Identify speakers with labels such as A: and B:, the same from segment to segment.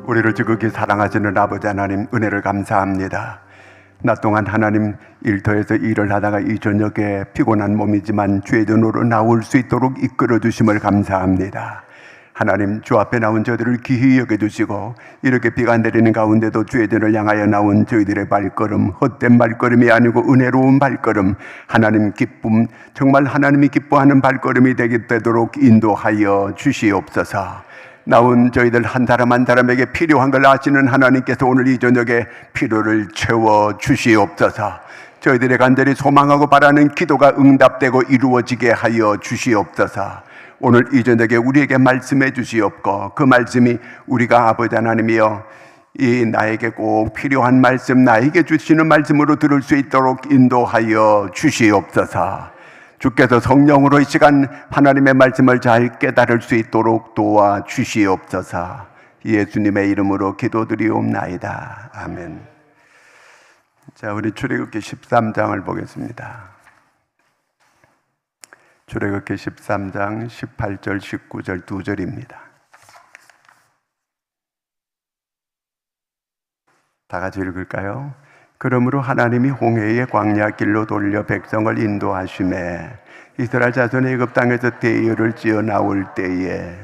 A: 우리를 지극히 사랑하시는 아버지 하나님, 은혜를 감사합니다. 낮 동안 하나님 일터에서 일을 하다가 이 저녁에 피곤한 몸이지만 주의 전으로 나올 수 있도록 이끌어 주심을 감사합니다. 하나님, 주 앞에 나온 저들을 기히 여겨주시고, 이렇게 비가 내리는 가운데도 주의 전을 향하여 나온 저희들의 발걸음, 헛된 발걸음이 아니고 은혜로운 발걸음, 하나님 기쁨, 정말 하나님이 기뻐하는 발걸음이 되도록 인도하여 주시옵소서. 나온 저희들 한 사람 한 사람에게 필요한 걸 아시는 하나님께서 오늘 이 저녁에 필요를 채워 주시옵소서. 저희들의 간절히 소망하고 바라는 기도가 응답되고 이루어지게 하여 주시옵소서. 오늘 이 저녁에 우리에게 말씀해 주시옵고, 그 말씀이 우리가 아버지 하나님이여 이 나에게 꼭 필요한 말씀, 나에게 주시는 말씀으로 들을 수 있도록 인도하여 주시옵소서. 주께서 성령으로 이 시간 하나님의 말씀을 잘 깨달을 수 있도록 도와 주시옵소서. 예수님의 이름으로 기도드리옵나이다. 아멘. 자, 우리 출애굽기 13장을 보겠습니다. 출애굽기 13장 18절 19절 두 절입니다. 다 같이 읽을까요? 그러므로 하나님이 홍해의 광야 길로 돌려 백성을 인도하시매 이스라엘 자손이 애굽 땅에서 대열을 지어 나올 때에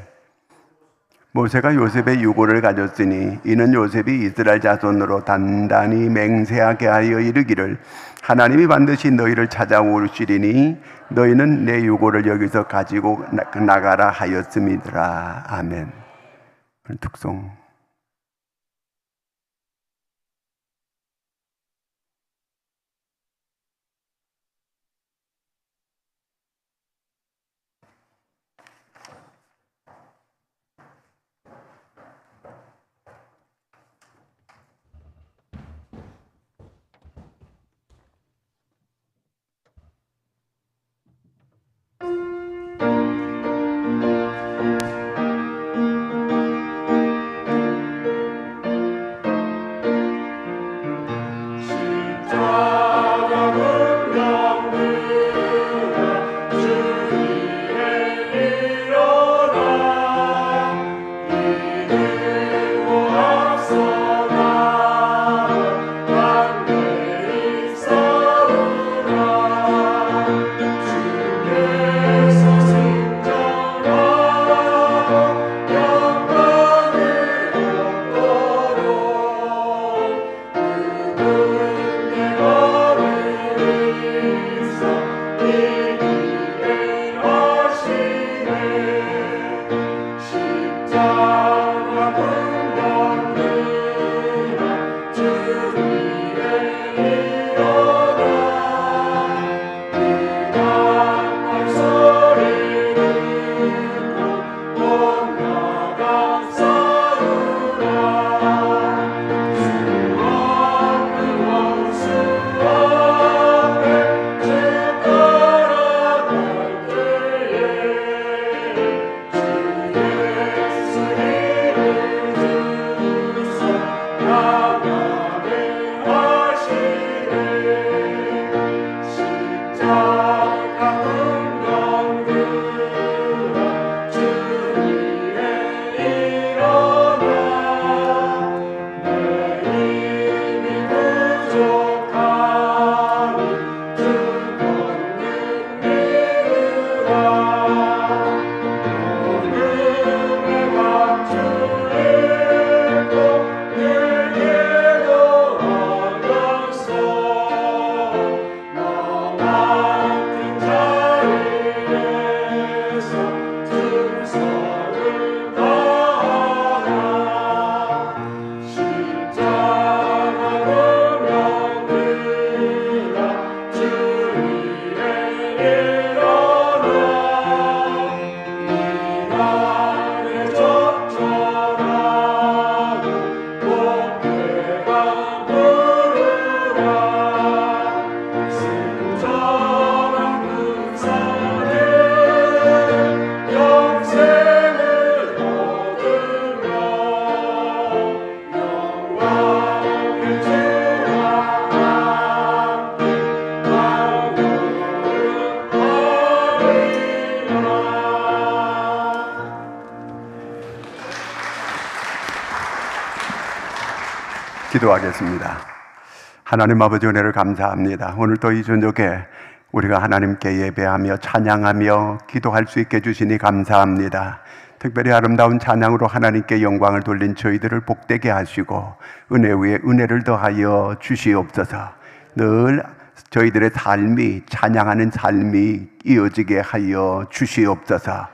A: 모세가 요셉의 유고를 가졌으니 이는 요셉이 이스라엘 자손으로 단단히 맹세하게 하여 이르기를 하나님이 반드시 너희를 찾아오시리니 너희는 내 유고를 여기서 가지고 나가라 하였음이더라. 아멘. 특송. 기도하겠습니다. 하나님 아버지 은혜를 감사합니다. 오늘도 이 저녁에 우리가 하나님께 예배하며 찬양하며 기도할 수 있게 해주시니 감사합니다. 특별히 아름다운 찬양으로 하나님께 영광을 돌린 저희들을 복되게 하시고 은혜 위에 은혜를 더하여 주시옵소서. 늘 저희들의 삶이 찬양하는 삶이 이어지게 하여 주시옵소서.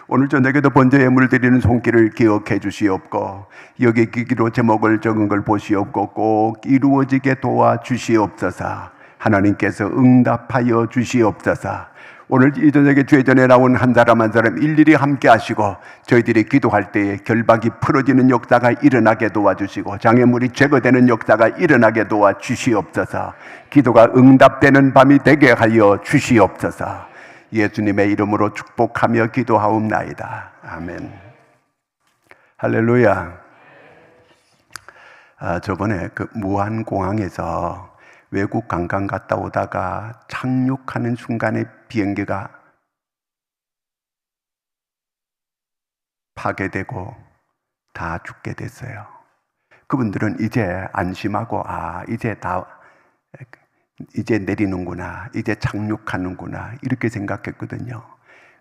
A: 오늘 저녁에도 번제 예물 드리는 손길을 기억해 주시옵고 여기 기기로 제목을 적은 걸 보시옵고 꼭 이루어지게 도와주시옵소서. 하나님께서 응답하여 주시옵소서. 오늘 이 저녁에 주의 전에 나온 한 사람 한 사람 일일이 함께 하시고 저희들이 기도할 때에 결박이 풀어지는 역사가 일어나게 도와주시고 장애물이 제거되는 역사가 일어나게 도와주시옵소서. 기도가 응답되는 밤이 되게 하여 주시옵소서. 예수님의 이름으로 축복하며 기도하옵나이다. 아멘. 할렐루야. 저번에 그 무안공항에서 외국 관광 갔다 오다가 착륙하는 순간에 비행기가 파괴되고 다 죽게 됐어요. 그분들은 이제 안심하고 이제 내리는구나, 이제 착륙하는구나 이렇게 생각했거든요.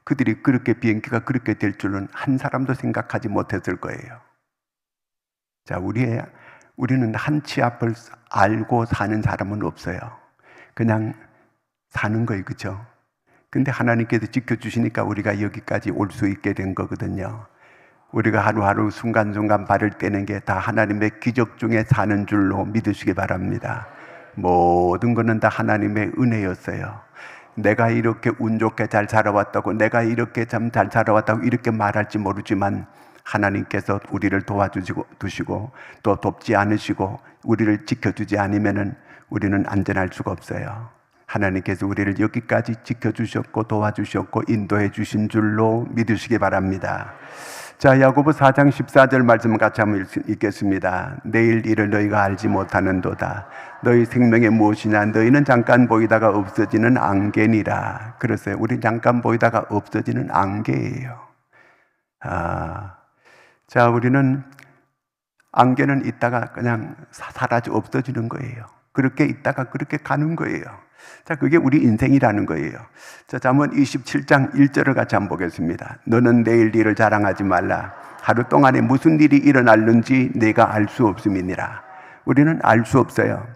A: 그들이 그렇게 비행기가 그렇게 될 줄은 한 사람도 생각하지 못했을 거예요. 자, 우리는 한치 앞을 알고 사는 사람은 없어요. 그냥 사는 거예요, 그렇죠? 근데 하나님께서 지켜주시니까 우리가 여기까지 올 수 있게 된 거거든요. 우리가 하루하루 순간순간 발을 떼는 게 다 하나님의 기적 중에 사는 줄로 믿으시기 바랍니다. 모든 것은 다 하나님의 은혜였어요. 내가 이렇게 운 좋게 잘 살아왔다고, 내가 이렇게 참 잘 살아왔다고 이렇게 말할지 모르지만 하나님께서 우리를 도와주시고 또 돕지 않으시고 우리를 지켜주지 않으면은 우리는 안전할 수가 없어요. 하나님께서 우리를 여기까지 지켜주셨고 도와주셨고 인도해 주신 줄로 믿으시기 바랍니다. 자, 야고보 4장 14절 말씀 같이 한번 읽겠습니다. 내일 일을 너희가 알지 못하는도다. 너희 생명이 무엇이냐? 너희는 잠깐 보이다가 없어지는 안개니라. 그랬어요. 우리 잠깐 보이다가 없어지는 안개예요. 자, 우리는 안개는 있다가 그냥 사라져 없어지는 거예요. 그렇게 있다가 그렇게 가는 거예요. 자, 그게 우리 인생이라는 거예요. 자, 잠언 27장 1절을 같이 한번 보겠습니다. 너는 내일 일을 자랑하지 말라. 하루 동안에 무슨 일이 일어날는지 내가 알 수 없음이니라. 우리는 알 수 없어요.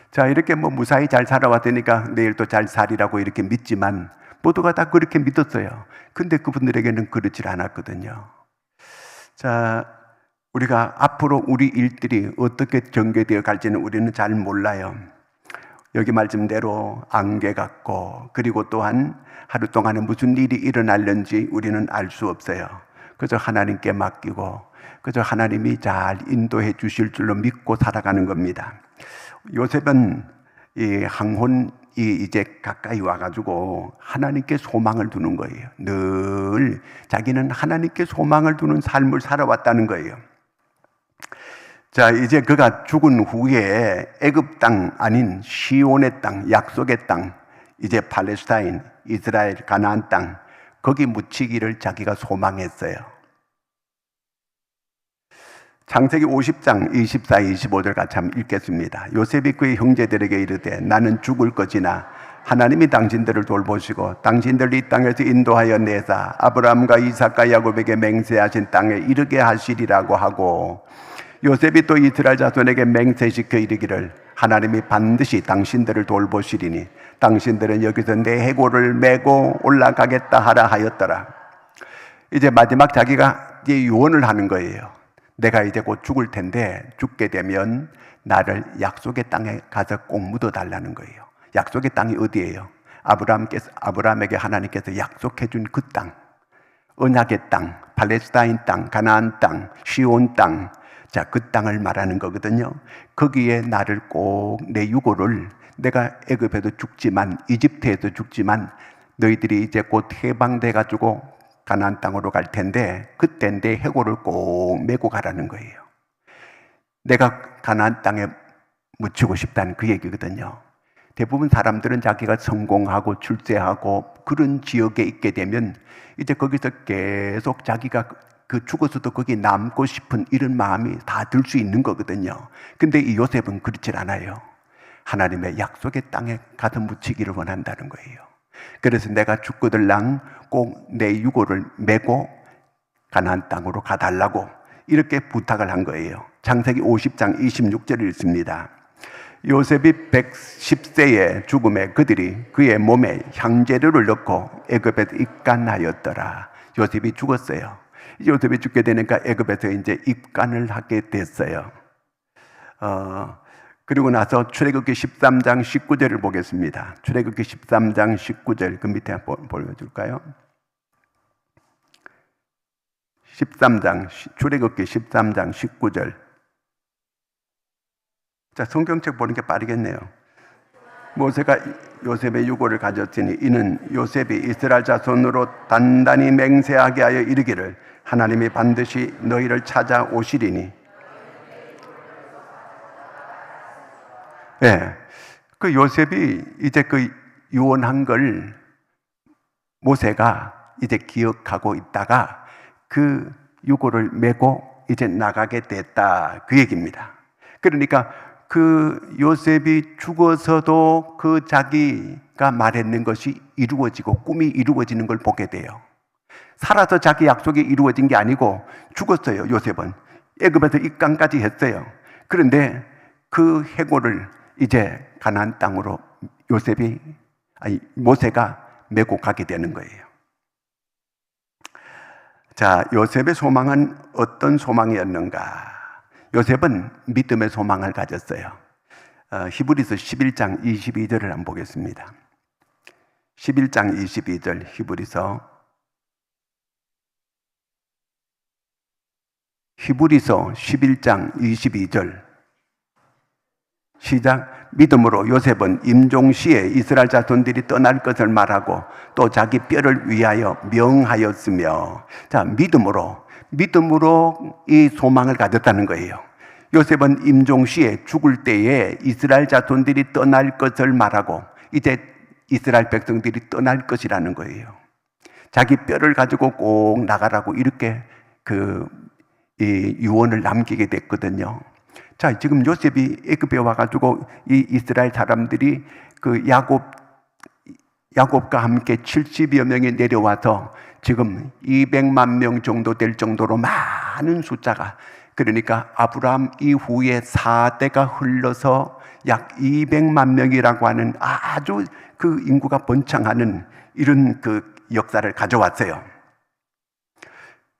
A: 자, 이렇게 무사히 잘 살아왔으니까 내일 또 잘 살이라고 이렇게 믿지만 모두가 다 그렇게 믿었어요. 근데 그분들에게는 그렇지 않았거든요. 자, 우리가 앞으로 우리 일들이 어떻게 전개되어 갈지는 우리는 잘 몰라요. 여기 말씀대로 안개 같고, 그리고 또한 하루 동안에 무슨 일이 일어날는지 우리는 알 수 없어요. 그저 하나님께 맡기고 그저 하나님이 잘 인도해 주실 줄로 믿고 살아가는 겁니다. 요셉은 이 항혼이 이제 가까이 와가지고 하나님께 소망을 두는 거예요. 늘 자기는 하나님께 소망을 두는 삶을 살아왔다는 거예요. 자, 이제 그가 죽은 후에 애굽 땅 아닌 시온의 땅, 약속의 땅, 이제 팔레스타인, 이스라엘, 가나안 땅, 거기 묻히기를 자기가 소망했어요. 창세기 50장 24, 25절 같이 한번 읽겠습니다. 요셉이 그의 형제들에게 이르되 나는 죽을 것이나 하나님이 당신들을 돌보시고 당신들을 이 땅에서 인도하여 내사 아브라함과 이삭과 야곱에게 맹세하신 땅에 이르게 하시리라고 하고, 요셉이 또 이스라엘 자손에게 맹세시켜 이르기를 하나님이 반드시 당신들을 돌보시리니 당신들은 여기서 내 해골을 메고 올라가겠다 하라 하였더라. 이제 마지막 자기가 이제 유언을 하는 거예요. 내가 이제 곧 죽을 텐데 죽게 되면 나를 약속의 땅에 가서 꼭 묻어달라는 거예요. 약속의 땅이 어디예요? 아브라함에게 하나님께서 약속해 준 그 땅, 언약의 땅, 팔레스타인 땅, 가나안 땅, 시온 땅. 자, 그 땅을 말하는 거거든요. 거기에 나를 꼭 내 유고를, 내가 애굽에도 죽지만 이집트에도 죽지만 너희들이 이제 곧 해방돼 가지고 가나안 땅으로 갈 텐데 그때 내 해골을 꼭 메고 가라는 거예요. 내가 가나안 땅에 묻히고 싶다는 그 얘기거든요. 대부분 사람들은 자기가 성공하고 출세하고 그런 지역에 있게 되면 이제 거기서 계속 자기가 그 죽어서도 거기 남고 싶은 이런 마음이 다 들 수 있는 거거든요. 근데 이 요셉은 그렇질 않아요. 하나님의 약속의 땅에 가서 묻히기를 원한다는 거예요. 그래서 내가 죽거들랑 꼭 내 유고를 메고 가나안 땅으로 가달라고 이렇게 부탁을 한 거예요. 창세기 50장 26절을 읽습니다. 요셉이 110세의 죽음에 그들이 그의 몸에 향재료를 넣고 애굽에 입간하였더라. 요셉이 죽었어요. 요셉이 죽게 되니까 애굽에서 이제 입간을 하게 됐어요. 그리고 나서 출애굽기 13장 19절을 보겠습니다. 출애굽기 13장 19절 그 밑에 한번 보여줄까요? 출애굽기 13장 19절. 자, 성경책 보는 게 빠르겠네요. 모세가 요셉의 유고를 가졌으니 이는 요셉이 이스라엘 자손으로 단단히 맹세하게 하여 이르기를 하나님이 반드시 너희를 찾아오시리니. 네, 그 요셉이 이제 그 유언한 걸 모세가 이제 기억하고 있다가 그 유고를 메고 이제 나가게 됐다, 그 얘기입니다. 그러니까 그 요셉이 죽어서도 그 자기가 말했는 것이 이루어지고 꿈이 이루어지는 걸 보게 돼요. 살아서 자기 약속이 이루어진 게 아니고 죽었어요. 요셉은 애굽에서 입간까지 했어요. 그런데 그 해고를 이제 가나안 땅으로 모세가 메고 가게 되는 거예요. 자, 요셉의 소망은 어떤 소망이었는가? 요셉은 믿음의 소망을 가졌어요. 히브리서 11장 22절을 한번 보겠습니다. 11장 22절 히브리서 11장 22절 시작. 믿음으로 요셉은 임종시에 이스라엘 자손들이 떠날 것을 말하고 또 자기 뼈를 위하여 명하였으며. 자, 믿음으로 이 소망을 가졌다는 거예요. 요셉은 임종시에 죽을 때에 이스라엘 자손들이 떠날 것을 말하고 이제 이스라엘 백성들이 떠날 것이라는 거예요. 자기 뼈를 가지고 꼭 나가라고 이렇게 이 유언을 남기게 됐거든요. 자, 지금 요셉이 애굽에 와가지고 이 이스라엘 사람들이 그 야곱과 함께 70여 명이 내려와서 지금 200만 명 정도 될 정도로 많은 숫자가, 그러니까 아브라함 이후에 4대가 흘러서 약 200만 명이라고 하는 아주 그 인구가 번창하는 이런 그 역사를 가져왔어요.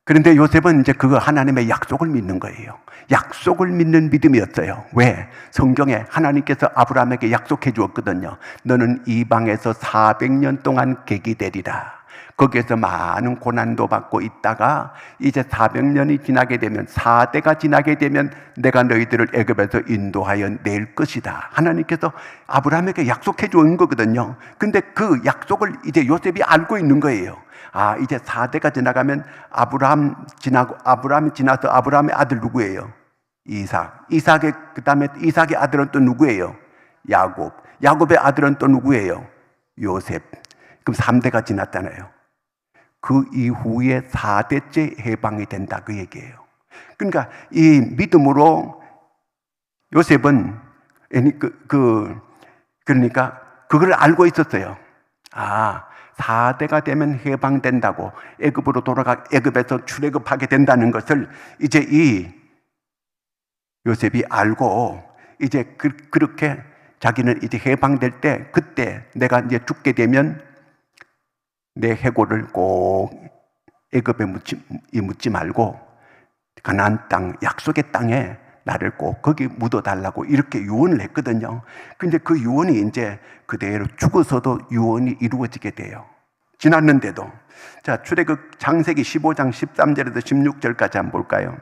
A: 그런데 요셉은 이제 그거 하나님의 약속을 믿는 거예요. 약속을 믿는 믿음이었어요. 왜? 성경에 하나님께서 아브라함에게 약속해 주었거든요. 너는 이방에서 400년 동안 객이 되리라. 거기에서 많은 고난도 받고 있다가 이제 400년이 지나게 되면, 4대가 지나게 되면 내가 너희들을 애굽에서 인도하여 낼 것이다. 하나님께서 아브라함에게 약속해 준 거거든요. 근데 그 약속을 이제 요셉이 알고 있는 거예요. 아, 이제 4대가 지나가면 아브라함이 지나서 아브라함의 아들 누구예요? 이삭의 그다음에 이삭의 아들은 또 누구예요? 야곱의 아들은 또 누구예요? 요셉. 그럼 3대가 지났잖아요. 그 이후에 4대째 해방이 된다, 그 얘기예요. 그러니까 이 믿음으로 요셉은 그러니까 그걸 알고 있었어요. 아, 4대가 되면 해방된다고, 애굽에서 출애굽하게 된다는 것을 이제 이 요셉이 알고 이제 그렇게 자기는 이제 해방될 때, 그때 내가 이제 죽게 되면 내 해고를 꼭 애굽에 묻지 말고 가나안 땅, 약속의 땅에 나를 꼭 거기 묻어달라고 이렇게 유언을 했거든요. 근데 그 유언이 이제 그대로 죽어서도 유언이 이루어지게 돼요. 지났는데도. 자, 출애굽 창세기 15장 13절에서 16절까지 한번 볼까요?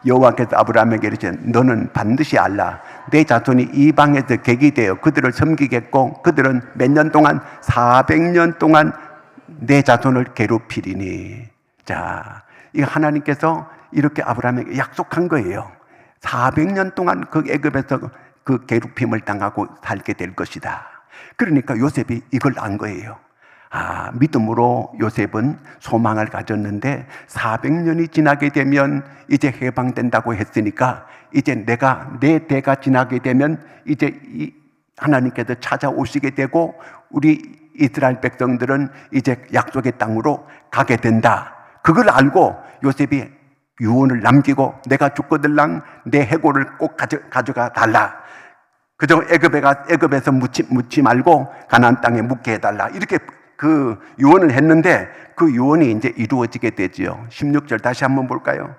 A: 여호와께서 아브라함에게 이르시되 너는 반드시 알라. 내 자손이 이방에서 객이 되어 그들을 섬기겠고 그들은 몇 년 동안? 400년 동안 내 자손을 괴롭히리니. 자, 이 하나님께서 이렇게 아브라함에게 약속한 거예요. 400년 동안 그 애굽에서 그 괴롭힘을 당하고 살게 될 것이다. 그러니까 요셉이 이걸 안 거예요. 믿음으로 요셉은 소망을 가졌는데 400년이 지나게 되면 이제 해방된다고 했으니까 이제 내 대가 지나게 되면 이제 하나님께서 찾아오시게 되고 우리 이스라엘 백성들은 이제 약속의 땅으로 가게 된다. 그걸 알고 요셉이 유언을 남기고 내가 죽거들랑 내 해골을 꼭 가져가 달라. 그저 애굽에서 묻지 말고 가나안 땅에 묻게 해달라. 이렇게 그 유언을 했는데 그 유언이 이제 이루어지게 되지요. 16절 다시 한번 볼까요?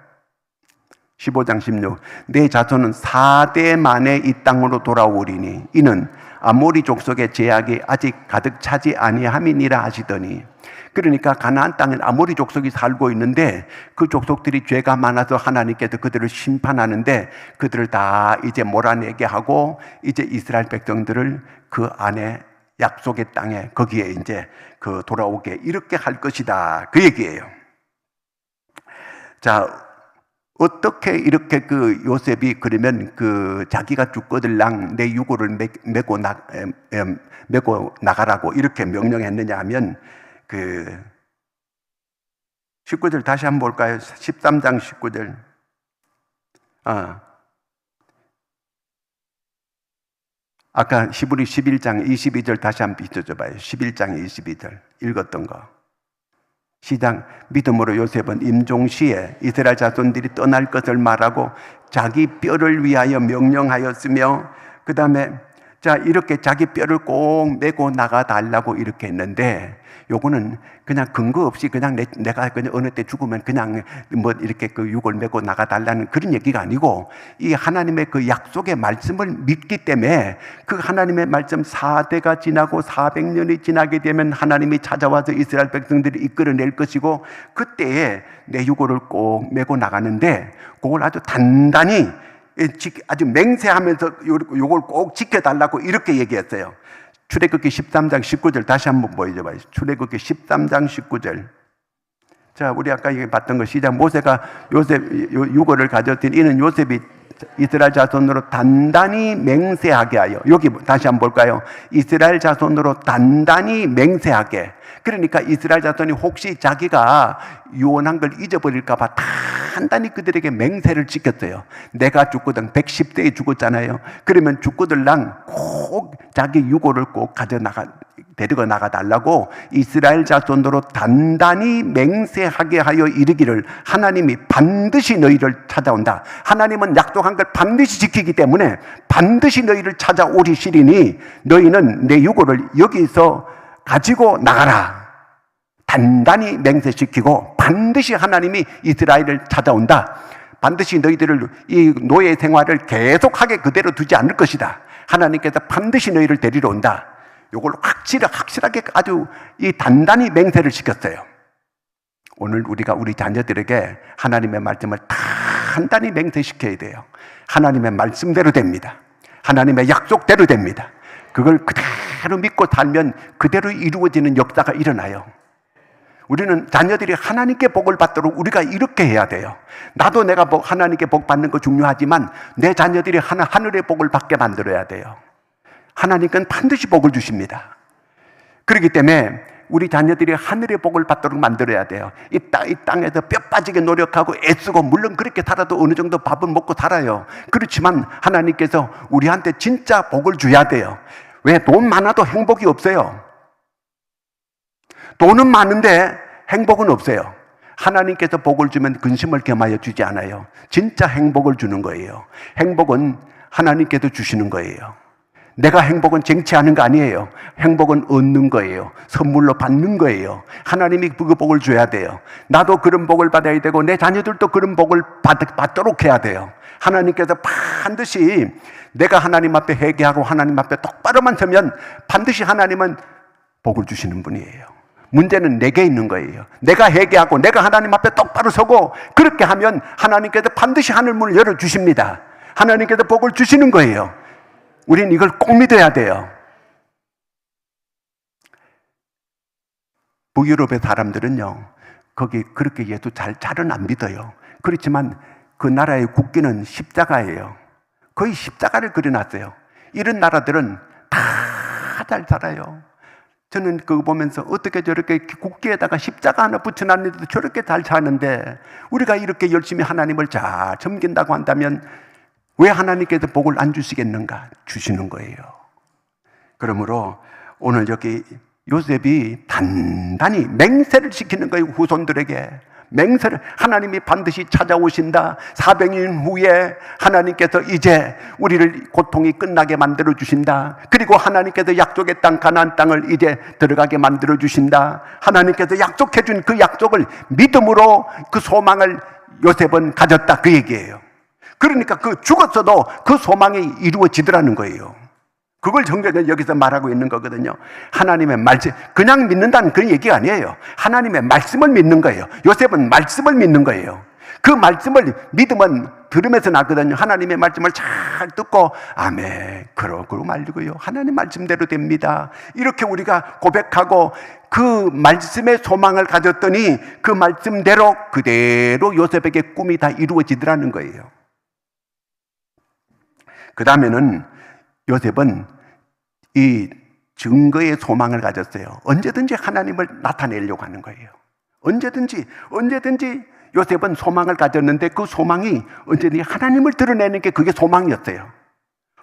A: 15장 16. 내 자손은 4대 만에 이 땅으로 돌아오리니 이는 아모리 족속의 제약이 아직 가득 차지 아니함이니라 하시더니, 그러니까 가나안 땅엔 아모리 족속이 살고 있는데 그 족속들이 죄가 많아서 하나님께서 그들을 심판하는데 그들을 다 이제 몰아내게 하고 이제 이스라엘 백성들을 그 안에 약속의 땅에 거기에 이제 그 돌아오게 이렇게 할 것이다. 그 얘기예요. 자, 어떻게 이렇게 그 요셉이 그러면 그 자기가 죽거들랑 내 유고를 메고 나가라고 이렇게 명령했느냐 하면 그 19절 다시 한번 볼까요? 13장 19절. 아까 히브리 11장 22절 다시 한번 비춰줘 봐요. 11장 22절 읽었던 거. 시작. 믿음으로 요셉은 임종시에 이스라엘 자손들이 떠날 것을 말하고 자기 뼈를 위하여 명령하였으며, 그 다음에 자 이렇게 자기 뼈를 꼭 메고 나가 달라고 이렇게 했는데, 요거는 그냥 근거 없이 그냥 내가 그냥 어느 때 죽으면 그냥 뭐 이렇게 그 육을 메고 나가 달라는 그런 얘기가 아니고, 이 하나님의 그 약속의 말씀을 믿기 때문에 그 하나님의 말씀 4대가 지나고 400년이 지나게 되면 하나님이 찾아와서 이스라엘 백성들을 이끌어낼 것이고, 그때에 내 유고를 꼭 메고 나가는데 그걸 아주 단단히 아주 맹세하면서 요걸 꼭 지켜달라고 이렇게 얘기했어요. 출애굽기 13장 19절 다시 한번 보여줘봐요. 출애굽기 13장 19절. 자, 우리 아까 봤던 거 시작. 모세가 요셉 유고를 가졌더니 이는 요셉이 이스라엘 자손으로 단단히 맹세하게 하여. 여기 다시 한번 볼까요? 이스라엘 자손으로 단단히 맹세하게. 그러니까 이스라엘 자손이 혹시 자기가 유언한 걸 잊어버릴까 봐 단단히 그들에게 맹세를 지켰어요. 내가 죽거든 110대에 죽었잖아요. 그러면 죽거들랑 꼭 자기 유고를 꼭 데리고 나가 달라고 이스라엘 자손으로 단단히 맹세하게 하여 이르기를 하나님이 반드시 너희를 찾아온다. 하나님은 약속한 걸 반드시 지키기 때문에 반드시 너희를 찾아오리시리니 너희는 내 유고를 여기서 가지고 나가라. 단단히 맹세시키고 반드시 하나님이 이스라엘을 찾아온다. 반드시 너희들을 이 노예 생활을 계속하게 그대로 두지 않을 것이다. 하나님께서 반드시 너희를 데리러 온다. 이걸 확실하게 아주 이 단단히 맹세를 시켰어요. 오늘 우리가 우리 자녀들에게 하나님의 말씀을 단단히 맹세시켜야 돼요. 하나님의 말씀대로 됩니다. 하나님의 약속대로 됩니다. 그걸 그대로 믿고 살면 그대로 이루어지는 역사가 일어나요. 우리는 자녀들이 하나님께 복을 받도록 우리가 이렇게 해야 돼요. 나도 내가 하나님께 복 받는 거 중요하지만 내 자녀들이 하늘의 복을 받게 만들어야 돼요. 하나님께는 반드시 복을 주십니다. 그렇기 때문에 우리 자녀들이 하늘의 복을 받도록 만들어야 돼요. 이 땅에서 뼈 빠지게 노력하고 애쓰고, 물론 그렇게 살아도 어느 정도 밥은 먹고 살아요. 그렇지만 하나님께서 우리한테 진짜 복을 줘야 돼요. 왜? 돈 많아도 행복이 없어요. 돈은 많은데 행복은 없어요. 하나님께서 복을 주면 근심을 겸하여 주지 않아요. 진짜 행복을 주는 거예요. 행복은 하나님께서 주시는 거예요. 내가 행복은 쟁취하는 거 아니에요. 행복은 얻는 거예요. 선물로 받는 거예요. 하나님이 그 복을 줘야 돼요. 나도 그런 복을 받아야 되고 내 자녀들도 그런 복을 받도록 해야 돼요. 하나님께서 반드시 내가 하나님 앞에 회개하고 하나님 앞에 똑바로만 서면 반드시 하나님은 복을 주시는 분이에요. 문제는 내게 있는 거예요. 내가 회개하고 내가 하나님 앞에 똑바로 서고 그렇게 하면 하나님께서 반드시 하늘문을 열어주십니다. 하나님께서 복을 주시는 거예요. 우린 이걸 꼭 믿어야 돼요. 북유럽의 사람들은요, 거기 그렇게 예수 잘은 안 믿어요. 그렇지만 그 나라의 국기는 십자가예요. 거의 십자가를 그려놨어요. 이런 나라들은 다 잘 살아요. 저는 그거 보면서 어떻게 저렇게 국기에다가 십자가 하나 붙여놨는데도 저렇게 잘 사는데 우리가 이렇게 열심히 하나님을 잘 섬긴다고 한다면 왜 하나님께서 복을 안 주시겠는가? 주시는 거예요. 그러므로 오늘 여기 요셉이 단단히 맹세를 시키는 거예요. 후손들에게 맹세를, 하나님이 반드시 찾아오신다. 400년 후에 하나님께서 이제 우리를 고통이 끝나게 만들어 주신다. 그리고 하나님께서 약속의 땅 가나안 땅을 이제 들어가게 만들어 주신다. 하나님께서 약속해 준 그 약속을 믿음으로 그 소망을 요셉은 가졌다, 그 얘기예요. 그러니까 그 죽었어도 그 소망이 이루어지더라는 거예요. 그걸 정교는 여기서 말하고 있는 거거든요. 하나님의 말씀, 그냥 믿는다는 그런 얘기가 아니에요. 하나님의 말씀을 믿는 거예요. 요셉은 말씀을 믿는 거예요. 그 말씀을, 믿음은 들으면서 나거든요. 하나님의 말씀을 잘 듣고 아멘, 그러고 말고요. 하나님 말씀대로 됩니다. 이렇게 우리가 고백하고 그 말씀의 소망을 가졌더니 그 말씀대로 그대로 요셉에게 꿈이 다 이루어지더라는 거예요. 그 다음에는 요셉은 이 증거의 소망을 가졌어요. 언제든지 하나님을 나타내려고 하는 거예요. 언제든지 요셉은 소망을 가졌는데 그 소망이 언제든지 하나님을 드러내는 게 그게 소망이었어요.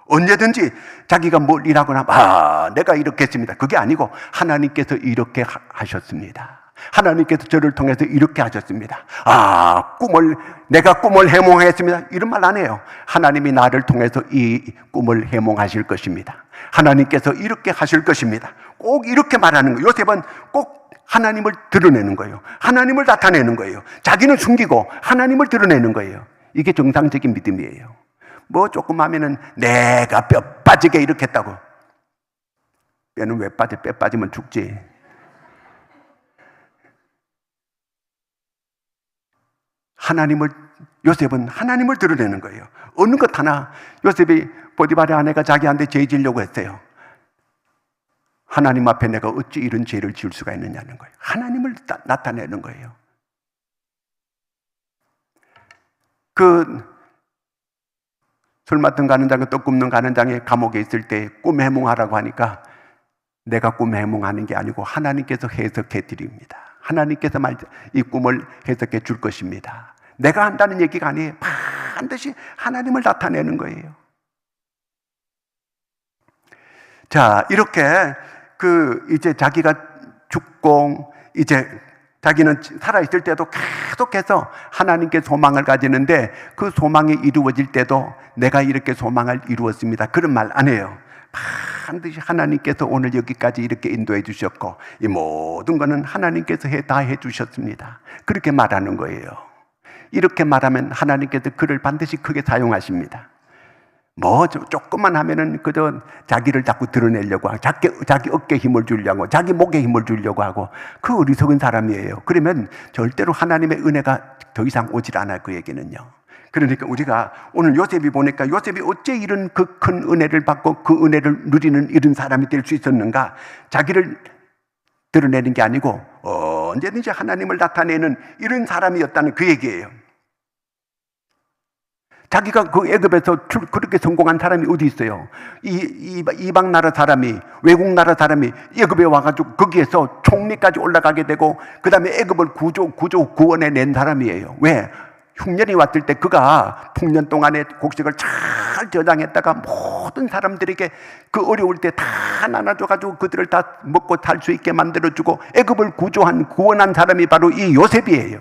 A: 언제든지 자기가 뭘 일하고 나면 내가 이렇게 했습니다. 그게 아니고 하나님께서 이렇게 하셨습니다. 하나님께서 저를 통해서 이렇게 하셨습니다. 내가 꿈을 해몽했습니다. 이런 말 안 해요. 하나님이 나를 통해서 이 꿈을 해몽하실 것입니다. 하나님께서 이렇게 하실 것입니다. 꼭 이렇게 말하는 거예요. 요셉은 꼭 하나님을 드러내는 거예요. 하나님을 나타내는 거예요. 자기는 숨기고 하나님을 드러내는 거예요. 이게 정상적인 믿음이에요. 뭐 조금 하면은 내가 뼈 빠지게 이렇게 했다고. 뼈는 왜 빠져? 뼈 빠지면 죽지. 요셉은 하나님을 드러내는 거예요. 어느 것 하나, 요셉이 보디발의 아내가 자기한테 죄 지으려고 했어요. 하나님 앞에 내가 어찌 이런 죄를 지을 수가 있느냐는 거예요. 하나님을 나타내는 거예요. 술 맡은 가는장에 떡 굽는 가는장에 감옥에 있을 때 꿈 해몽하라고 하니까 내가 꿈 해몽하는 게 아니고 하나님께서 해석해 드립니다. 하나님께서 이 꿈을 해석해 줄 것입니다. 내가 한다는 얘기가 아니에요. 반드시 하나님을 나타내는 거예요. 자, 이렇게 이제 자기가 죽고 이제 자기는 살아있을 때도 계속해서 하나님께 소망을 가지는데 그 소망이 이루어질 때도 내가 이렇게 소망을 이루었습니다. 그런 말 안 해요. 반드시 하나님께서 오늘 여기까지 이렇게 인도해 주셨고 이 모든 거는 하나님께서 다 해 주셨습니다. 그렇게 말하는 거예요. 이렇게 말하면 하나님께서 그를 반드시 크게 사용하십니다. 조금만 하면은 그저 자기를 자꾸 드러내려고 하고 자기 어깨에 힘을 주려고 자기 목에 힘을 주려고 하고 그 어리석은 사람이에요. 그러면 절대로 하나님의 은혜가 더 이상 오질 않아요. 그 얘기는요. 그러니까 우리가 오늘 요셉이 보니까 요셉이 어째 이런 그 큰 은혜를 받고 그 은혜를 누리는 이런 사람이 될 수 있었는가? 자기를 드러내는 게 아니고 언제든지 하나님을 나타내는 이런 사람이었다는 그 얘기예요. 자기가 그 애굽에서 그렇게 성공한 사람이 어디 있어요? 이방 나라 사람이, 외국 나라 사람이 애굽에 와가지고 거기에서 총리까지 올라가게 되고 그 다음에 애굽을 구원해 낸 사람이에요. 왜? 흉년이 왔을 때 그가 풍년 동안에 곡식을 잘 저장했다가 모든 사람들에게 그 어려울 때 다 나눠줘가지고 그들을 다 먹고 살 수 있게 만들어주고 애굽을 구원한 사람이 바로 이 요셉이에요.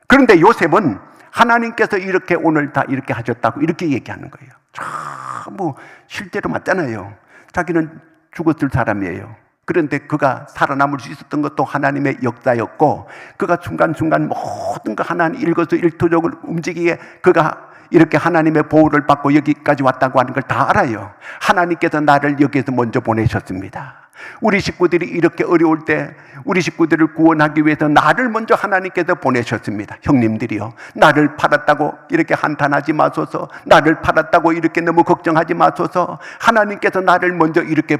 A: 그런데 요셉은 하나님께서 이렇게 오늘 다 이렇게 하셨다고 이렇게 얘기하는 거예요. 실제로 맞잖아요. 자기는 죽었을 사람이에요. 그런데 그가 살아남을 수 있었던 것도 하나님의 역사였고 그가 순간순간 모든 거 하나님 일거수일투족을 움직이게 그가 이렇게 하나님의 보호를 받고 여기까지 왔다고 하는 걸 다 알아요. 하나님께서 나를 여기에서 먼저 보내셨습니다. 우리 식구들이 이렇게 어려울 때 우리 식구들을 구원하기 위해서 나를 먼저 하나님께서 보내셨습니다. 형님들이요, 나를 팔았다고 이렇게 한탄하지 마소서. 나를 팔았다고 이렇게 너무 걱정하지 마소서. 하나님께서 나를 먼저 이렇게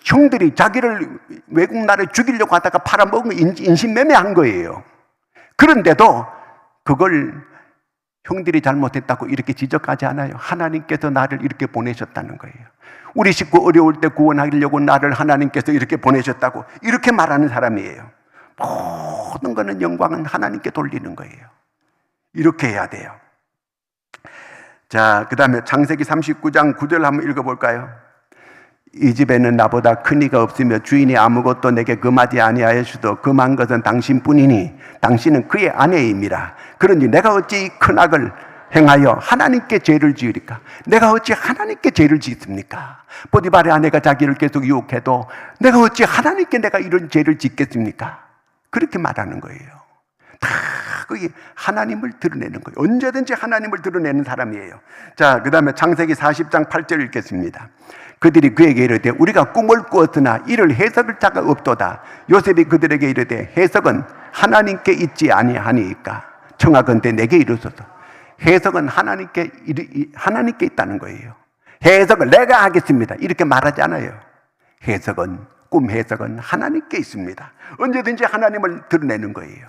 A: 형들이 자기를 외국 나라에 죽이려고 하다가 팔아먹은 인신매매한 거예요. 그런데도 그걸 형들이 잘못했다고 이렇게 지적하지 않아요. 하나님께서 나를 이렇게 보내셨다는 거예요. 우리 식구 어려울 때 구원하려고 나를 하나님께서 이렇게 보내셨다고 이렇게 말하는 사람이에요. 모든 거는 영광은 하나님께 돌리는 거예요. 이렇게 해야 돼요. 자, 그 다음에 창세기 39장 9절 한번 읽어볼까요? 이 집에는 나보다 큰 이가 없으며 주인이 아무것도 내게 금하지 아니하였으도 금한 것은 당신뿐이니 당신은 그의 아내임이라. 그런지 내가 어찌 큰 악을 행하여 하나님께 죄를 지으리까? 내가 어찌 하나님께 죄를 짓습니까? 보디발의 아내가 자기를 계속 유혹해도 내가 어찌 하나님께 내가 이런 죄를 짓겠습니까? 그렇게 말하는 거예요. 다 그게 하나님을 드러내는 거예요. 언제든지 하나님을 드러내는 사람이에요. 자, 그 다음에 창세기 40장 8절 읽겠습니다. 그들이 그에게 이르되 우리가 꿈을 꾸었으나 이를 해석할 자가 없도다. 요셉이 그들에게 이르되 해석은 하나님께 있지 아니하니까 청하건대 내게 이르소서. 해석은 하나님께 있다는 거예요. 해석을 내가 하겠습니다 이렇게 말하지 않아요. 해석은, 꿈 해석은 하나님께 있습니다. 언제든지 하나님을 드러내는 거예요.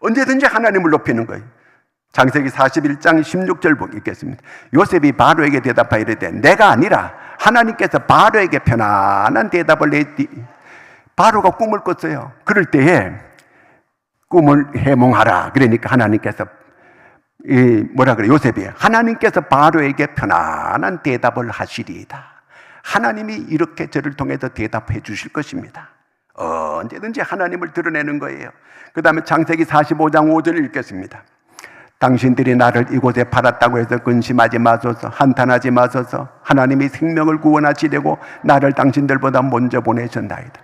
A: 언제든지 하나님을 높이는 거예요. 창세기 41장 16절 읽겠습니다. 요셉이 바로에게 대답하여 이르되 내가 아니라 하나님께서 바로에게 편안한 대답을 냈디. 바로가 꿈을 꿨어요. 그럴 때에 꿈을 해몽하라. 그러니까 하나님께서 뭐라 그래? 요셉이 하나님께서 바로에게 편안한 대답을 하시리이다. 하나님이 이렇게 저를 통해서 대답해 주실 것입니다. 언제든지 하나님을 드러내는 거예요. 그 다음에 창세기 45장 5절 읽겠습니다. 당신들이 나를 이곳에 팔았다고 해서 근심하지 마소서. 한탄하지 마소서. 하나님이 생명을 구원하시려고 나를 당신들보다 먼저 보내셨나이다.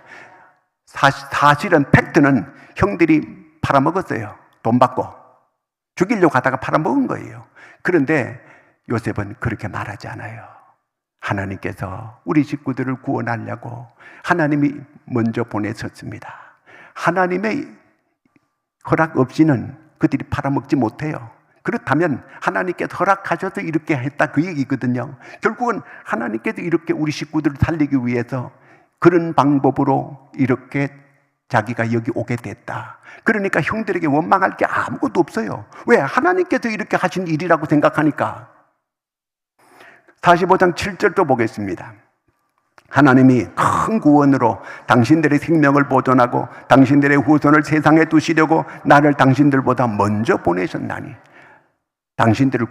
A: 사실은 팩트는 형들이 팔아먹었어요. 돈 받고 죽이려고 하다가 팔아먹은 거예요. 그런데 요셉은 그렇게 말하지 않아요. 하나님께서 우리 식구들을 구원하려고 하나님이 먼저 보내셨습니다. 하나님의 허락 없이는 그들이 팔아먹지 못해요. 그렇다면 하나님께서 허락하셔서 이렇게 했다 그 얘기거든요. 결국은 하나님께서 이렇게 우리 식구들을 살리기 위해서 그런 방법으로 이렇게 자기가 여기 오게 됐다. 그러니까 형들에게 원망할 게 아무것도 없어요. 왜? 하나님께서 이렇게 하신 일이라고 생각하니까. 45장 7절도 보겠습니다. 하나님이 큰 구원으로 당신들의 생명을 보존하고 당신들의 후손을 세상에 두시려고 나를 당신들보다 먼저 보내셨나니. 당신들을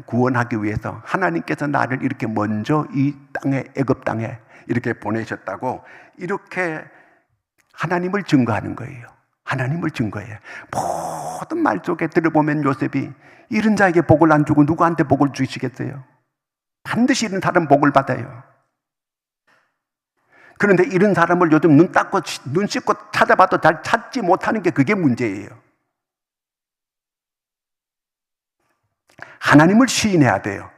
A: 구원하기 위해서 하나님께서 나를 이렇게 먼저 이 땅에, 애굽 땅에 이렇게 보내셨다고 이렇게 하나님을 증거하는 거예요. 하나님을 증거해요. 모든 말 속에 들어보면 요셉이 이런 자에게 복을 안 주고 누구한테 복을 주시겠어요? 반드시 이런 사람 복을 받아요. 그런데 이런 사람을 요즘 눈 씻고 찾아봐도 잘 찾지 못하는 게 그게 문제예요. 하나님을 시인해야 돼요.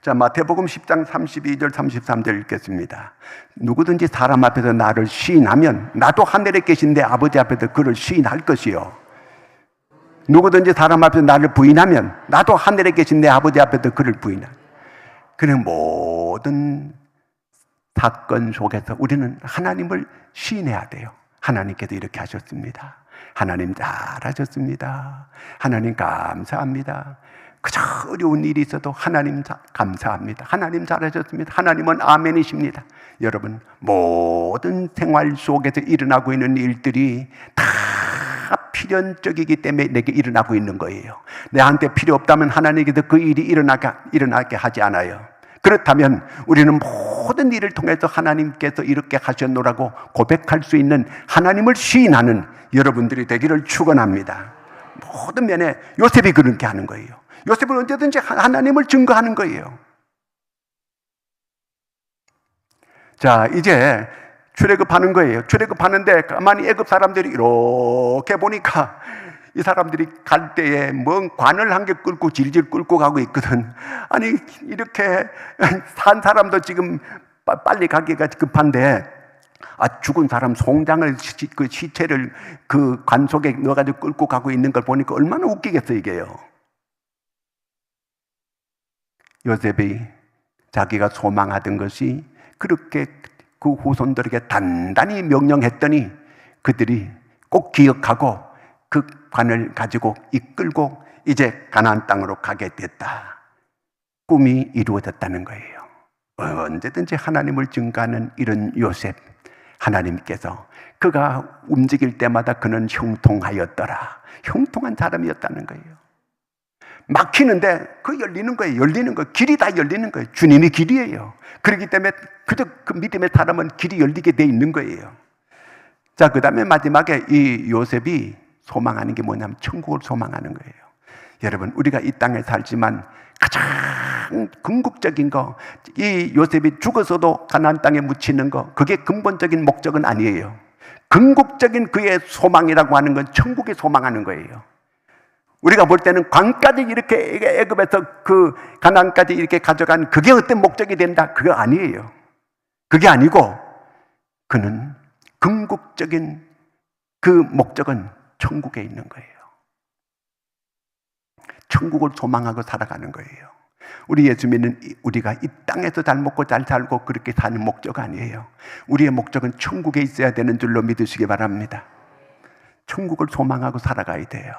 A: 자, 마태복음 10장 32절 33절 읽겠습니다. 누구든지 사람 앞에서 나를 시인하면 나도 하늘에 계신 내 아버지 앞에서 그를 시인할 것이요. 누구든지 사람 앞에서 나를 부인하면 나도 하늘에 계신 내 아버지 앞에서 그를 부인할. 그런 모든 사건 속에서 우리는 하나님을 시인해야 돼요. 하나님께서 이렇게 하셨습니다. 하나님 잘하셨습니다. 하나님 감사합니다. 그저 어려운 일이 있어도 하나님 감사합니다. 하나님 잘하셨습니다. 하나님은 아멘이십니다. 여러분, 모든 생활 속에서 일어나고 있는 일들이 다 필연적이기 때문에 내게 일어나고 있는 거예요. 내한테 필요 없다면 하나님께서 그 일이 일어나게 하지 않아요. 그렇다면 우리는 모든 일을 통해서 하나님께서 이렇게 하셨노라고 고백할 수 있는 하나님을 시인하는 여러분들이 되기를 축원합니다. 모든 면에 요셉이 그렇게 하는 거예요. 요셉은 언제든지 하나님을 증거하는 거예요. 자, 이제 출애굽하는 거예요. 출애굽하는데 가만히 애굽 사람들이 이렇게 보니까 이 사람들이 갈 때에 뭔 관을 한 개 끌고 질질 끌고 가고 있거든. 아니 이렇게 산 사람도 지금 빨리 가기가 급한데 죽은 사람 송장을 그 시체를 그 관 속에 넣어가지고 끌고 가고 있는 걸 보니까 얼마나 웃기겠어 이게요. 요셉이 자기가 소망하던 것이 그렇게 그 후손들에게 단단히 명령했더니 그들이 꼭 기억하고 그 관을 가지고 이끌고 이제 가나안 땅으로 가게 됐다. 꿈이 이루어졌다는 거예요. 언제든지 하나님을 증거하는 이런 요셉, 하나님께서 그가 움직일 때마다 그는 형통하였더라. 형통한 사람이었다는 거예요. 막히는데 그 열리는 거예요. 열리는 거, 길이 다 열리는 거예요. 주님이 길이에요. 그렇기 때문에 그저 그 믿음의 사람은 길이 열리게 돼 있는 거예요. 자, 그 다음에 마지막에 이 요셉이 소망하는 게 뭐냐면 천국을 소망하는 거예요. 여러분, 우리가 이 땅에 살지만 가장 궁극적인 거, 이 요셉이 죽어서도 가나안 땅에 묻히는 거, 그게 근본적인 목적은 아니에요. 궁극적인 그의 소망이라고 하는 건 천국에 소망하는 거예요. 우리가 볼 때는 광까지 이렇게 애굽에서 그 가나안까지 이렇게 가져간 그게 어떤 목적이 된다, 그거 아니에요. 그게 아니고 그는 궁극적인 그 목적은 천국에 있는 거예요. 천국을 소망하고 살아가는 거예요. 우리 예수 믿는 우리가 이 땅에서 잘 먹고 잘 살고 그렇게 사는 목적 아니에요. 우리의 목적은 천국에 있어야 되는 줄로 믿으시기 바랍니다. 천국을 소망하고 살아가야 돼요.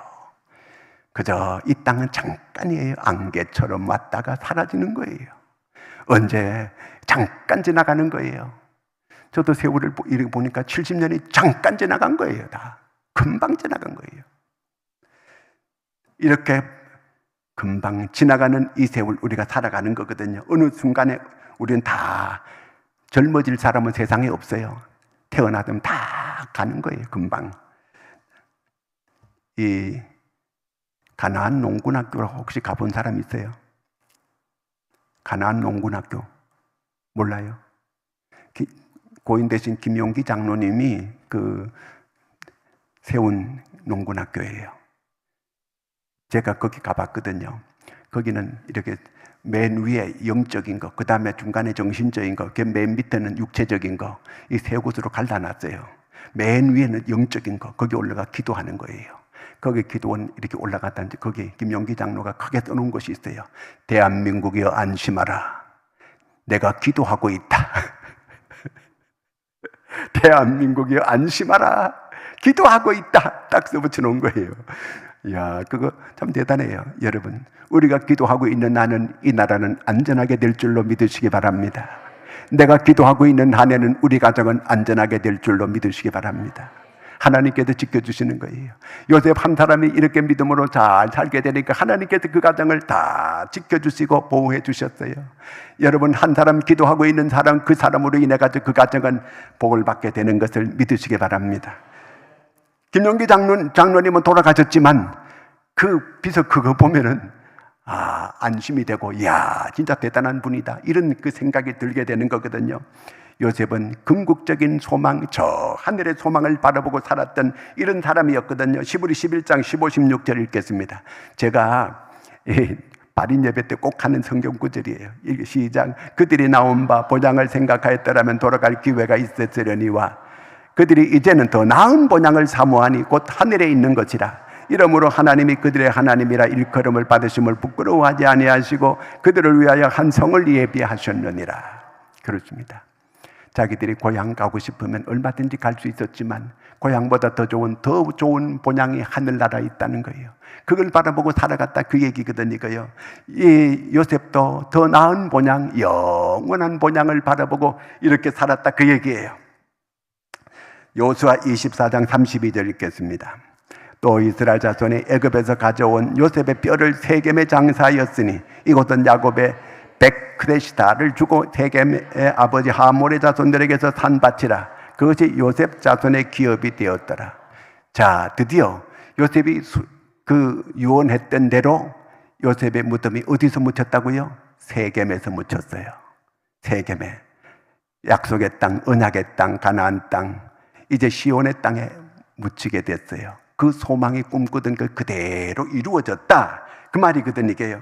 A: 그저 이 땅은 잠깐이에요. 안개처럼 왔다가 사라지는 거예요. 언제 잠깐 지나가는 거예요. 저도 세월을 이렇게 보니까 70년이 잠깐 지나간 거예요. 다 금방 지나간 거예요. 이렇게 금방 지나가는 이 세월 우리가 살아가는 거거든요. 어느 순간에 우리는 다 젊어질 사람은 세상에 없어요. 태어나면 다 가는 거예요. 금방. 이 가나안 농군학교로 혹시 가본 사람 있어요? 가나안 농군학교 몰라요? 고인 되신 김용기 장로님이 그 세운 농군학교예요. 제가 거기 가봤거든요. 거기는 이렇게 맨 위에 영적인 거, 그 다음에 중간에 정신적인 거, 그 맨 밑에는 육체적인 거, 이 세 곳으로 갈라놨어요. 맨 위에는 영적인 거, 거기 올라가 기도하는 거예요. 거기 기도원 이렇게 올라갔다는데 거기 김용기 장로가 크게 써놓은 것이 있어요. 대한민국이여 안심하라. 내가 기도하고 있다. 대한민국이여 안심하라. 기도하고 있다. 딱 써붙여 놓은 거예요. 이야, 그거 참 대단해요. 여러분, 우리가 기도하고 있는 나는 이 나라는 안전하게 될 줄로 믿으시기 바랍니다. 내가 기도하고 있는 한해는 우리 가정은 안전하게 될 줄로 믿으시기 바랍니다. 하나님께서 지켜주시는 거예요. 요셉 한 사람이 이렇게 믿음으로 잘 살게 되니까 하나님께서 그 가정을 다 지켜주시고 보호해 주셨어요. 여러분, 한 사람 기도하고 있는 사람, 그 사람으로 인해 가지고 그 가정은 복을 받게 되는 것을 믿으시기 바랍니다. 김용기 장로님은 돌아가셨지만 그 비서 그거 보면은 안심이 되고, 이야, 진짜 대단한 분이다, 이런 그 생각이 들게 되는 거거든요. 요셉은 궁극적인 소망, 저 하늘의 소망을 바라보고 살았던 이런 사람이었거든요. 시브리 11장 15, 16절 읽겠습니다. 제가 발인 예배 때 꼭 하는 성경 구절이에요. 시작. 그들이 나온 바 본향을 생각하였더라면 돌아갈 기회가 있었으려니와 그들이 이제는 더 나은 본향을 사모하니 곧 하늘에 있는 것이라. 이러므로 하나님이 그들의 하나님이라 일컬음을 받으심을 부끄러워하지 아니하시고 그들을 위하여 한 성을 예비하셨느니라. 그렇습니다. 자기들이 고향 가고 싶으면 얼마든지 갈 수 있었지만 고향보다 더 좋은 본향이 하늘나라에 있다는 거예요. 그걸 바라보고 살아갔다, 그 얘기거든요. 이거요. 이 요셉도 더 나은 본향, 영원한 본향을 바라보고 이렇게 살았다, 그 얘기예요. 여호수아 24장 32절 읽겠습니다. 또 이스라엘 자손이 애굽에서 가져온 요셉의 뼈를 세겜에 장사하였으니 이곳은 야곱의 백크레시다를 주고 세겜의 아버지 하몰의 자손들에게서 산 밭이라. 그것이 요셉 자손의 기업이 되었더라. 자, 드디어 요셉이 그 유언했던 대로 요셉의 무덤이 어디서 묻혔다고요? 세겜에서 묻혔어요. 세겜에. 약속의 땅, 언약의 땅, 가나안 땅, 이제 시온의 땅에 묻히게 됐어요. 그 소망이 꿈꾸던 그 그대로 이루어졌다, 그 말이거든 이게요.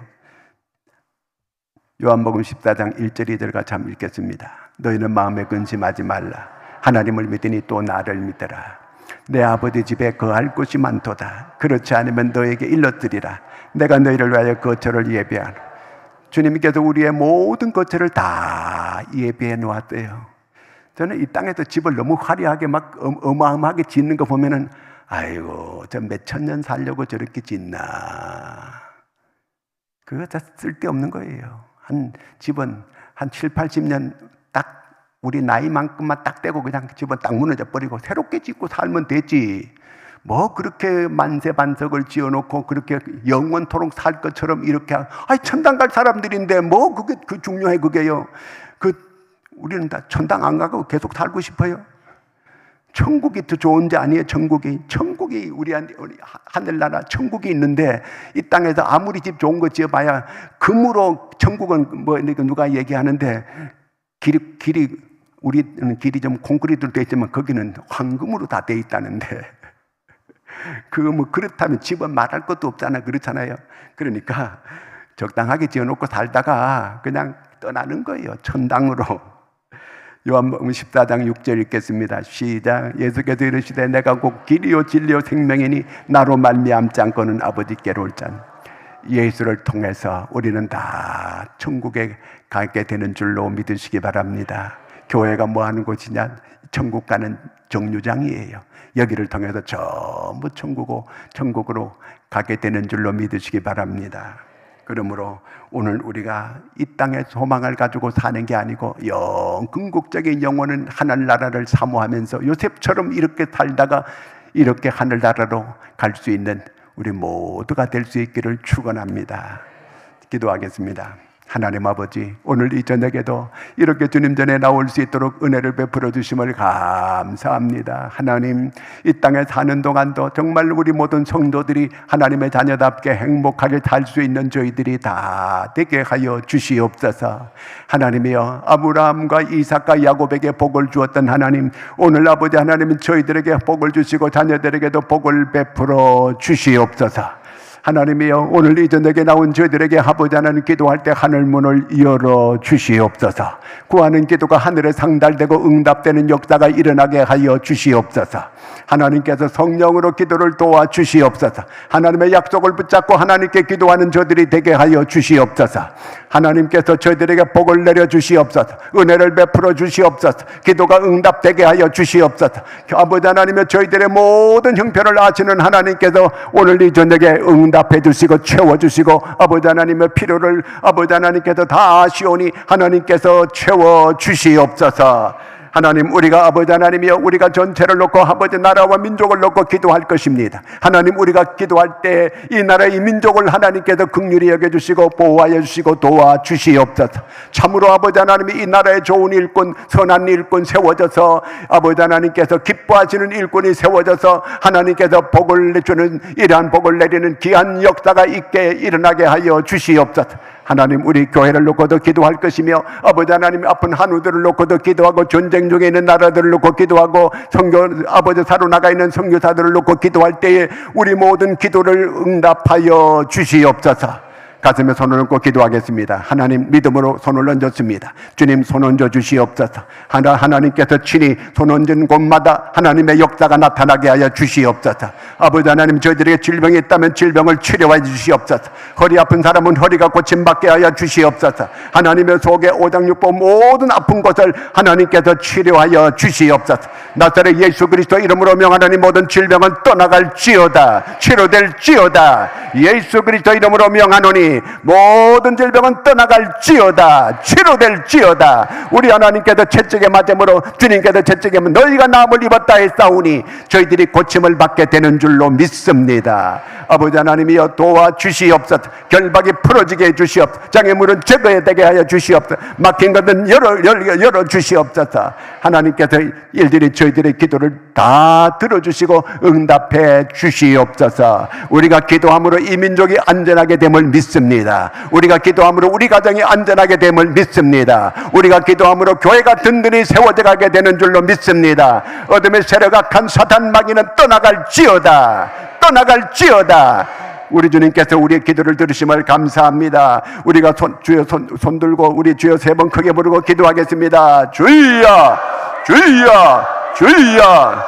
A: 요한복음 14장 1절 2절 같이 한번 읽겠습니다. 너희는 마음에 근심하지 말라. 하나님을 믿으니 또 나를 믿으라. 내 아버지 집에 거할 곳이 많도다. 그렇지 않으면 너에게 일러드리라. 내가 너희를 위하여 거처를 예비하라. 주님께서 우리의 모든 거처를 다 예비해 놓았어요. 저는 이 땅에서 집을 너무 화려하게 막 어마어마하게 짓는 거 보면은 아이고 저 몇천 년 살려고 저렇게 짓나. 그거 다 쓸데없는 거예요. 집은 한 7, 80년 딱 우리 나이만큼만 딱 떼고 그냥 집은 딱 무너져 버리고 새롭게 짓고 살면 되지. 뭐 그렇게 만세반석을 지어놓고 그렇게 영원토록 살 것처럼 이렇게 천당 갈 사람들인데 뭐 그게 중요해 그게요. 우리는 다 천당 안 가고 계속 살고 싶어요. 천국이 더 좋은데 아니에요. 천국이 우리 하늘나라 천국이 있는데 이 땅에서 아무리 집 좋은 거 지어봐야 금으로 천국은 뭐 누가 얘기하는데 우리는 길이 좀 콘크리트로 돼 있지만 거기는 황금으로 다 돼 있다는데 그렇다면 집은 말할 것도 없잖아. 그렇잖아요. 그러니까 적당하게 지어놓고 살다가 그냥 떠나는 거예요. 천당으로. 요한복음 14장 6절 읽겠습니다. 시작. 예수께서 이르시되 내가 곧 길이요 진리요 생명이니 나로 말미암지 않고는 아버지께로 올 자는. 예수를 통해서 우리는 다 천국에 가게 되는 줄로 믿으시기 바랍니다. 교회가 뭐 하는 곳이냐? 천국 가는 정류장이에요. 여기를 통해서 전부 천국으로 가게 되는 줄로 믿으시기 바랍니다. 그러므로 오늘 우리가 이 땅의 소망을 가지고 사는 게 아니고 궁극적인 영혼은 하늘나라를 사모하면서 요셉처럼 이렇게 살다가 이렇게 하늘나라로 갈 수 있는 우리 모두가 될 수 있기를 축원합니다. 기도하겠습니다. 하나님 아버지, 오늘 이 저녁에도 이렇게 주님 전에 나올 수 있도록 은혜를 베풀어 주심을 감사합니다. 하나님, 이 땅에 사는 동안도 정말 우리 모든 성도들이 하나님의 자녀답게 행복하게 살 수 있는 저희들이 다 되게 하여 주시옵소서. 하나님이여, 아브라함과 이삭과 야곱에게 복을 주었던 하나님, 오늘 아버지 하나님은 저희들에게 복을 주시고 자녀들에게도 복을 베풀어 주시옵소서. 하나님이여, 오늘 이 저녁에 나온 저희들에게 아버지 하나님 기도할 때 하늘문을 열어 주시옵소서. 구하는 기도가 하늘에 상달되고 응답되는 역사가 일어나게 하여 주시옵소서. 하나님께서 성령으로 기도를 도와 주시옵소서. 하나님의 약속을 붙잡고 하나님께 기도하는 저들이 되게 하여 주시옵소서. 하나님께서 저희들에게 복을 내려 주시옵소서. 은혜를 베풀어 주시옵소서. 기도가 응답되게 하여 주시옵소서. 아버지 하나님의 저희들의 모든 형편을 아시는 하나님께서 오늘 이 저녁에 응답해 주시고 채워주시고 아버지 하나님의 필요를 아버지 하나님께서 다 아시오니 하나님께서 채워주시옵소서. 하나님, 우리가 아버지 하나님이여, 우리가 전체를 놓고 아버지 나라와 민족을 놓고 기도할 것입니다. 하나님, 우리가 기도할 때 이 나라 이 민족을 하나님께서 긍휼히 여겨주시고 보호하여 주시고 도와주시옵소서. 참으로 아버지 하나님이 이 나라의 좋은 일꾼, 선한 일꾼 세워져서 아버지 하나님께서 기뻐하시는 일꾼이 세워져서 하나님께서 복을 내주는 이러한 복을 내리는 귀한 역사가 있게 일어나게 하여 주시옵소서. 하나님, 우리 교회를 놓고도 기도할 것이며 아버지 하나님 아픈 한우들을 놓고도 기도하고 전쟁 중에 있는 나라들을 놓고 기도하고 선교 아버지 사로 나가 있는 선교사들을 놓고 기도할 때에 우리 모든 기도를 응답하여 주시옵소서. 가슴에 손을 얹고 기도하겠습니다. 하나님, 믿음으로 손을 얹었습니다. 주님, 손 얹어 주시옵소서. 하나님께서 친히 손 얹은 곳마다 하나님의 역사가 나타나게 하여 주시옵소서. 아버지 하나님, 저희들에게 질병이 있다면 질병을 치료해 주시옵소서. 허리 아픈 사람은 허리가 고침받게 하여 주시옵소서. 하나님의 속에 오장육부 모든 아픈 것을 하나님께서 치료하여 주시옵소서. 나사렛 예수 그리스도 이름으로 명하노니 모든 질병은 떠나갈지어다. 치료될지어다. 예수 그리스도 이름으로 명하노니 모든 질병은 떠나갈지어다. 치료될지어다. 우리 하나님께서 채찍에 맞음으로 주님께서 채찍에 너희가 나음을 입었다 했사오니 저희들이 고침을 받게 되는 줄로 믿습니다. 아버지 하나님이여, 도와주시옵소서. 결박이 풀어지게 해주시옵소서. 장애물은 제거되게 하여 주시옵소서. 막힌 것은 열어 주시옵소서. 하나님께서 일들이 저희들의 기도를 다 들어주시고 응답해 주시옵소서. 우리가 기도함으로 이 민족이 안전하게 됨을 믿습니다. 우리가 기도함으로 우리 가정이 안전하게 됨을 믿습니다. 우리가 기도함으로 교회가 든든히 세워져 가게 되는 줄로 믿습니다. 어둠의 세력 악한 사탄 마귀는 떠나갈지어다. 떠나갈지어다. 우리 주님께서 우리의 기도를 들으심을 감사합니다. 우리가 주여 손 들고 우리 주여 세 번 크게 부르고 기도하겠습니다. 주여, 주여, 주여.